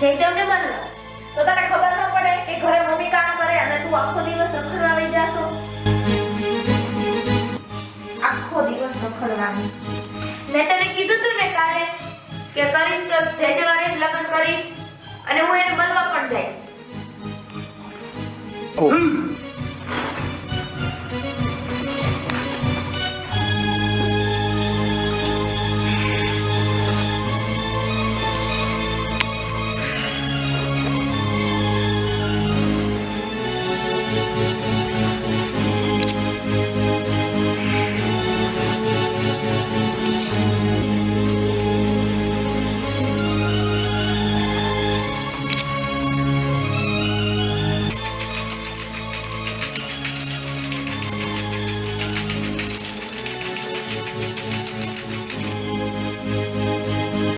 જયદેવને મળવા તો તને ખબર ન પડે કે ઘરે મમ્મી કામ કરે અને તું આખો દિવસ રખડવા વઈ જાશો? આખો દિવસ રખડવાનું. મેં તને કીધું તું ને કાલે કે કરીશ તો જયદેવ હારે જ લગ્ન કરીશ અને હું એને મળવા પણ જઈશ.